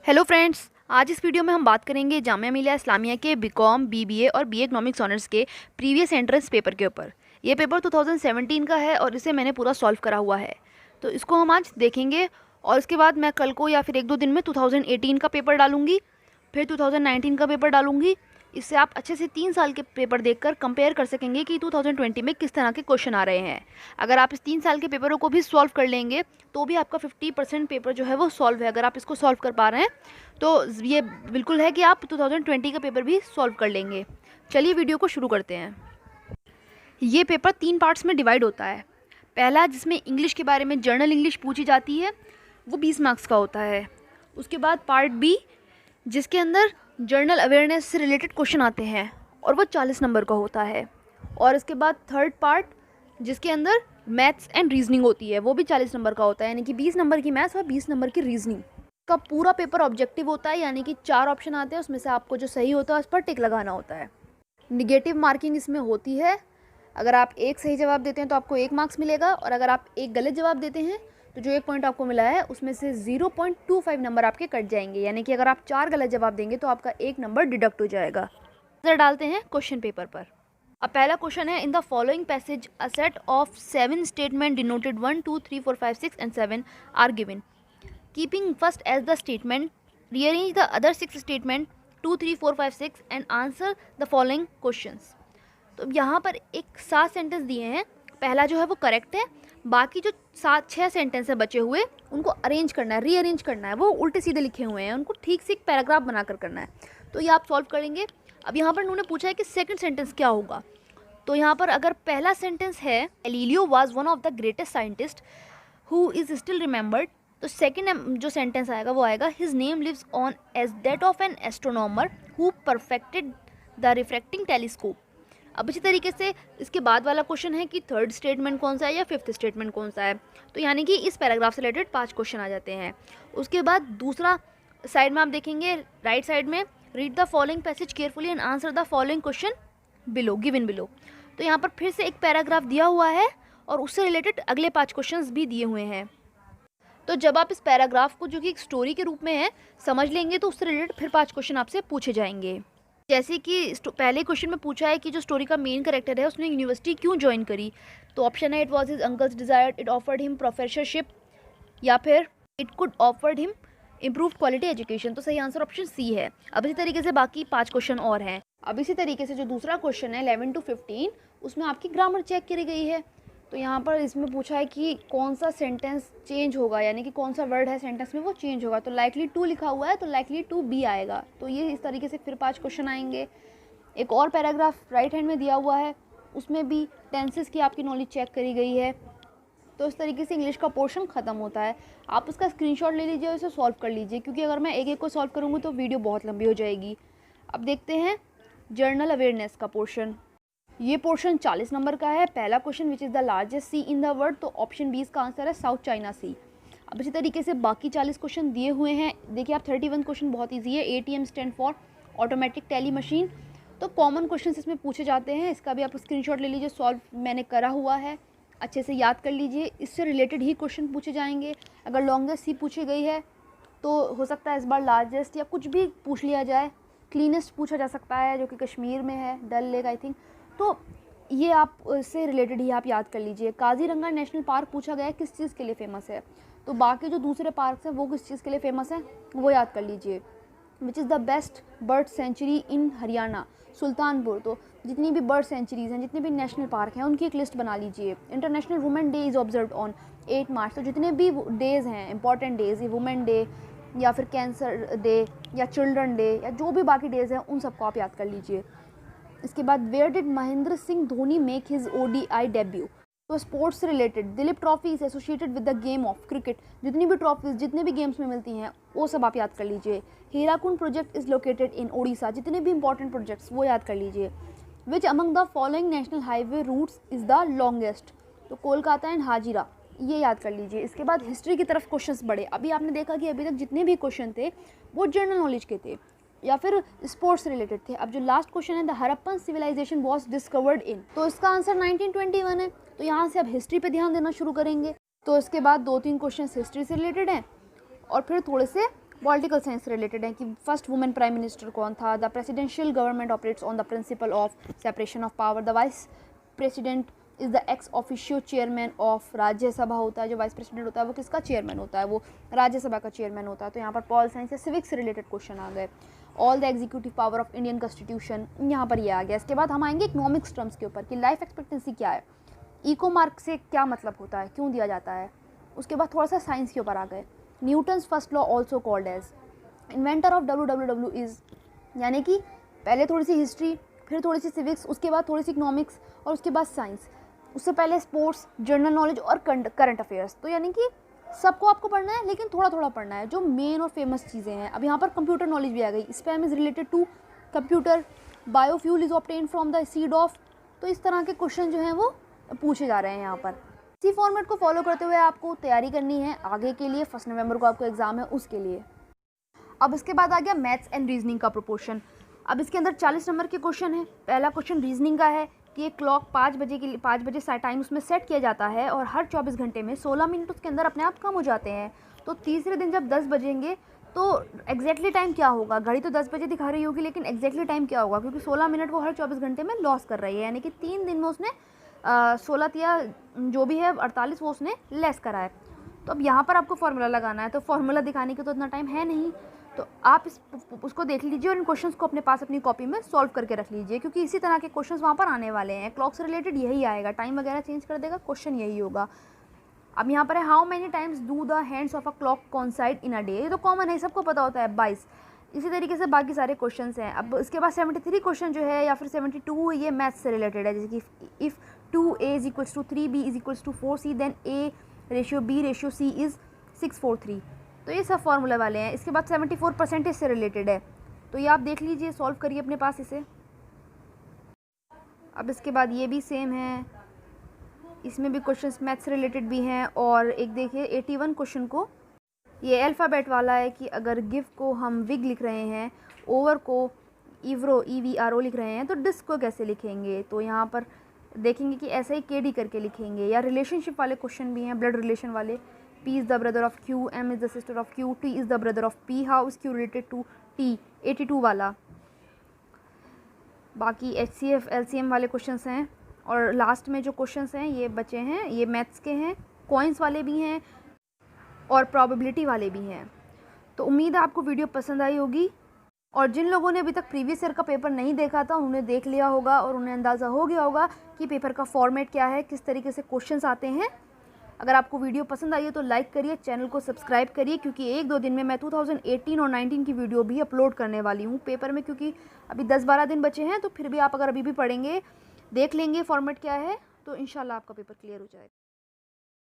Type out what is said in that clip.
Hello friends, आज इस video में हम बात करेंगे जामिया मिलिया इस्लामिया के बीकॉम, बीबीए और बीए इकोनॉमिक्स ऑनर्स के प्रीवियस एंट्रेंस पेपर के ऊपर। ये पेपर 2017 का है और इसे मैंने पूरा सॉल्व करा हुआ है, तो इसको हम आज देखेंगे। और इसके बाद मैं कल को या फिर 1-2 दिन में 2018 का पेपर डालूंगी, फिर 2019 का पेपर डालूंगी। इससे आप अच्छे से 3 साल के पेपर देखकर कंपेयर कर सकेंगे कि 2020 में किस तरह के क्वेश्चन आ रहे हैं। अगर आप इस 3 साल के पेपरों को भी सॉल्व कर लेंगे तो भी आपका 50% पेपर जो है वो सॉल्व है। अगर आप इसको सॉल्व कर पा रहे हैं तो ये बिल्कुल है कि आप 2020 का पेपर भी सॉल्व कर लेंगे। चलिए वीडियो को शुरू करते हैं। ये पेपर 3 पार्ट्स में डिवाइड होता है। पहला, जिसमें इंग्लिश के बारे में जर्नल इंग्लिश पूछी जाती है, वो 20 मार्क्स का होता है। उसके बाद पार्ट बी, जिसके अंदर जर्नल अवेयरनेस से रिलेटेड क्वेश्चन आते हैं और वो 40 नंबर का होता है। और इसके बाद थर्ड पार्ट, जिसके अंदर मैथ्स एंड रीजनिंग होती है, वो भी 40 नंबर का होता है, यानी कि 20 नंबर की मैथ्स और 20 नंबर की रीजनिंग का पूरा पेपर ऑब्जेक्टिव होता है। यानी कि 4 ऑप्शन आते हैं, उसमें से आपको जो सही होता है उस पर टिक लगाना होता है। निगेटिव मार्किंग इसमें होती है। अगर आप एक सही जवाब देते हैं तो आपको 1 मार्क्स मिलेगा, और अगर आप एक गलत जवाब देते हैं तो जो 1 पॉइंट आपको मिला है उसमें से 0.25 नंबर आपके कट जाएंगे। यानी कि अगर आप 4 गलत जवाब देंगे तो आपका 1 नंबर डिडक्ट हो जाएगा। नजर डालते हैं क्वेश्चन पेपर पर। अब पहला क्वेश्चन है, in the following passage a set of 7 statement denoted 1, 2, 3, 4, 5, 6 and 7 are given. Keeping first as the statement, rearrange the other 6 statement 2, 3, 4, 5, 6 and answer the following questions. तो यहाँ पर एक 7 सेंटेंस दिए हैं। पहला जो है वो करेक्ट है, बाकी जो 6 सेंटेंस है बचे हुए उनको अरेंज करना है, रीअरेंज करना है। वो उल्टे सीधे लिखे हुए हैं, उनको ठीक से एक पैराग्राफ बनाकर करना है। तो ये आप सॉल्व करेंगे। अब यहाँ पर उन्होंने पूछा है कि सेकंड सेंटेंस क्या होगा। तो यहाँ पर अगर पहला सेंटेंस है Galileo was one of the greatest scientist who is still remembered, तो सेकंड जो सेंटेंस आएगा वो आएगा his name lives on as that of an astronomer who perfected the refracting telescope. अब इसी तरीके से इसके बाद वाला क्वेश्चन है कि थर्ड स्टेटमेंट कौन सा है या फिफ्थ स्टेटमेंट कौन सा है। तो यानी कि इस पैराग्राफ से रिलेटेड 5 क्वेश्चन आ जाते हैं। उसके बाद दूसरा साइड में आप देखेंगे, राइट साइड में, read the following passage carefully and answer the following question below given below. तो यहाँ पर फिर से एक पैराग्राफ दिया हुआ है और उससे रिलेटेड अगले 5 क्वेश्चंस भी दिए हुए हैं। तो जब आप इस पैराग्राफ को, जो कि एक स्टोरी के रूप में है, समझ लेंगे तो उससे रिलेटेड फिर 5 क्वेश्चन आपसे पूछे जाएंगे। जैसे कि पहले क्वेश्चन में पूछा है कि जो स्टोरी का मेन कैरेक्टर है उसने यूनिवर्सिटी क्यों ज्वाइन करी। तो ऑप्शन है, it was his uncle's desire, it offered him professorship, या फिर it could offered him improve quality education. तो सही आंसर ऑप्शन सी है। अब इसी तरीके से बाकी 5 क्वेश्चन और हैं। अब इसी तरीके से जो दूसरा क्वेश्चन है 11 to 15, उसमें आपकी ग्रामर चेक करी गई है। तो यहाँ पर इसमें पूछा है कि कौन सा सेंटेंस चेंज होगा, यानी कि कौन सा वर्ड है सेंटेंस में वो चेंज होगा। तो लाइकली टू लिखा हुआ है तो लाइकली टू बी आएगा। तो ये इस तरीके से फिर 5 क्वेश्चन आएंगे। एक और पैराग्राफ राइट हैंड में दिया हुआ है, उसमें भी टेंसेस की आपकी नॉलेज चेक करी गई है। तो इस तरीके से इंग्लिश का पोर्शन ख़त्म होता है। आप उसका स्क्रीनशॉट ले लीजिए और इसे सॉल्व कर लीजिए, क्योंकि अगर मैं एक एक को सॉल्व करूँगी तो वीडियो बहुत लंबी हो जाएगी। अब देखते हैं जर्नल अवेयरनेस का पोर्शन। ये पोर्शन 40 नंबर का है। पहला question, which is the largest C in the world, तो ऑप्शन बी इसका आंसर है साउथ चाइना सी। अब इसी तरीके से बाकी 40 क्वेश्चन दिए हुए हैं। देखिए आप 31 क्वेश्चन बहुत ईजी है। ATM stand for automatic teller machine. तो कॉमन क्वेश्चन इसमें पूछे जाते हैं। इसका भी आप स्क्रीनशॉट ले लीजिए, सॉल्व मैंने करा हुआ है, अच्छे से याद कर लीजिए। इससे रिलेटेड ही क्वेश्चन पूछे जाएंगे। अगर लॉन्गेस्ट सी पूछी गई है तो हो सकता है इस बार लार्जेस्ट या कुछ भी पूछ लिया जाए। क्लीनेस्ट पूछा जा सकता है, जो कि कश्मीर में है, डल लेक आई थिंक। तो ये आप इससे रिलेटेड ही आप याद कर लीजिए। काजीरंगा नेशनल पार्क पूछा गया है किस चीज़ के लिए फेमस है। तो बाकी जो दूसरे पार्क्स हैं वो किस चीज़ के लिए फेमस हैं वो याद कर लीजिए। Which is the best bird sanctuary in Haryana, Sultanpur. तो जितनी भी बर्ड सेंचुरीज़ हैं, जितने भी नेशनल पार्क हैं, उनकी एक लिस्ट बना लीजिए। International women day is observed on 8 मार्च। तो जितने भी डेज़ हैं, इंपॉर्टेंट डेज़, ये वुमेन डे या फिर कैंसर डे या चिल्ड्रन डे या जो भी बाकी डेज़ हैं, उन सबको आप याद कर लीजिए। इसके बाद where did Mahendra Singh Dhoni make his ODI debut. तो स्पोर्ट्स से related, Dilip trophy is associated with the game of cricket. जितनी भी ट्रॉफीज जितने भी गेम्स में मिलती हैं वो सब आप याद कर लीजिए। Hirakud project is located in Odisha. जितने भी इंपॉर्टेंट प्रोजेक्ट्स वो याद कर लीजिए। Which among the following national highway routes is the longest. तो कोलकाता एंड हाजिरा, ये याद कर लीजिए। इसके बाद हिस्ट्री की तरफ क्वेश्चंस बढ़े। अभी आपने देखा कि अभी तक जितने भी क्वेश्चन थे वो जनरल नॉलेज के थे या फिर स्पोर्ट्स से रिलेटेड थे। अब जो लास्ट क्वेश्चन है, the Harappan civilization was discovered in, तो इसका आंसर 1921 है। तो यहाँ से अब हिस्ट्री पे ध्यान देना शुरू करेंगे। तो इसके बाद 2-3 क्वेश्चन हिस्ट्री से रिलेटेड हैं और फिर थोड़े से पॉलिटिकल साइंस से रिलेटेड है कि फर्स्ट वुमेन प्राइम मिनिस्टर कौन था, the presidential government operates on the principle of separation of power, the vice president is the ex officio chairman of Rajya Sabha होता है, जो वाइस प्रेसिडेंट होता है वो किसका चेयरमैन होता है, वो राज्यसभा का चेयरमैन होता है। तो यहाँ पर पॉल साइंस या सिविक्स से रिलेटेड क्वेश्चन आ गए। All the executive power of Indian constitution, यहाँ पर ये आ गया। इसके बाद हम आएंगे इकोनॉमिक्स टर्म्स के ऊपर कि लाइफ एक्सपेक्टेंसी क्या है, इको मार्क से क्या मतलब होता है, क्यों दिया जाता है। उसके बाद थोड़ा सा साइंस के ऊपर आ गए। Newton's first law also called as, inventor of WWW is, यानी कि पहले थोड़ी सी हिस्ट्री, फिर थोड़ी सी सिविक्स, उसके बाद थोड़ी सी इकोनॉमिक्स और उसके बाद साइंस, उससे पहले स्पोर्ट्स, जनरल नॉलेज और करंट अफेयर्स। तो यानी कि सबको आपको पढ़ना है, लेकिन थोड़ा थोड़ा पढ़ना है, जो मेन और फेमस चीज़ें हैं। अब यहाँ पर कंप्यूटर नॉलेज भी आ गई। Spam is related to computer, biofuel is obtain from the seed of. तो इस तरह के क्वेश्चन जो हैं वो पूछे जा रहे हैं यहाँ पर। इसी फॉर्मेट को फॉलो करते हुए आपको तैयारी करनी है आगे के लिए। 1 नवंबर को आपको एग्जाम है, उसके लिए। अब इसके बाद आ गया मैथ्स एंड रीजनिंग का प्रोपोर्शन। अब इसके अंदर 40 नंबर के क्वेश्चन है। पहला क्वेश्चन रीजनिंग का है कि एक क्लॉक 5 बजे के लिए 5 बजे टाइम उसमें सेट किया जाता है और हर 24 घंटे में 16 मिनट उसके अंदर अपने आप कम हो जाते हैं। तो तीसरे दिन जब 10 बजेंगे तो एग्जैक्टली टाइम क्या होगा। घड़ी तो 10 बजे दिखा रही होगी, लेकिन एग्जैक्टली टाइम क्या होगा, क्योंकि 16 मिनट वो हर 24 घंटे में लॉस कर रही है। यानी कि 3 दिन में उसने 16 या जो भी है 48 वो उसने लेस करा है। तो अब यहाँ पर आपको फार्मूला लगाना है। तो फार्मूला दिखाने के तो इतना टाइम है नहीं, तो आप उसको देख लीजिए और इन क्वेश्चंस को अपने पास अपनी कॉपी में सॉल्व करके रख लीजिए, क्योंकि इसी तरह के क्वेश्चंस वहाँ पर आने वाले हैं। क्लॉक से रिलेटेड यही आएगा, टाइम वगैरह चेंज कर देगा, क्वेश्चन यही होगा। अब यहाँ पर है how many times do the hands of a clock coincide in a day. ये तो कॉमन है, सबको पता होता है, 22। इसी तरीके से बाकी सारे क्वेश्चंस हैं। अब इसके बाद 73 क्वेश्चन जो है या फिर 72, ये मैथ्स से रिलेटेड है। जैसे कि if 2A = 3B = 4C then A/B/C is 643। तो ये सब फार्मूला वाले हैं। इसके बाद 74 परसेंटेज से रिलेटेड है, तो ये आप देख लीजिए, सॉल्व करिए अपने पास इसे। अब इसके बाद ये भी सेम है, इसमें भी क्वेश्चंस मैथ्स रिलेटेड भी हैं। और एक देखिए 81 क्वेश्चन को, ये अल्फ़ाबेट वाला है कि अगर गिव को हम विग लिख रहे हैं, ओवर को इवरो EVRO लिख रहे हैं, तो डिस्क को कैसे लिखेंगे। तो यहाँ पर देखेंगे कि ऐसे ही KD करके लिखेंगे। या रिलेशनशिप वाले क्वेश्चन भी हैं, ब्लड रिलेशन वाले। P is the brother of Q, M is the sister of Q, T is the brother of P, how is Q related to T, 82 वाला। बाकी HCF LCM वाले क्वेश्चंस हैं। और last में जो क्वेश्चंस हैं ये बचे हैं, ये मैथ्स के हैं, कॉइन्स वाले भी हैं और प्रोबेबिलिटी वाले भी हैं। तो उम्मीद है आपको वीडियो पसंद आई होगी, और जिन लोगों ने अभी तक प्रीवियस ईयर का पेपर नहीं देखा था उन्हें देख लिया होगा और उन्हें अंदाज़ा हो गया होगा कि पेपर का फॉर्मेट क्या है, किस तरीके से क्वेश्चंस आते हैं। अगर आपको वीडियो पसंद आई है तो लाइक करिए, चैनल को सब्सक्राइब करिए, क्योंकि 1-2 दिन में मैं 2018 और 19 की वीडियो भी अपलोड करने वाली हूँ पेपर में। क्योंकि अभी 10-12 दिन बचे हैं, तो फिर भी आप अगर अभी भी पढ़ेंगे, देख लेंगे फॉर्मेट क्या है, तो इंशाल्लाह आपका पेपर क्लियर हो जाएगा।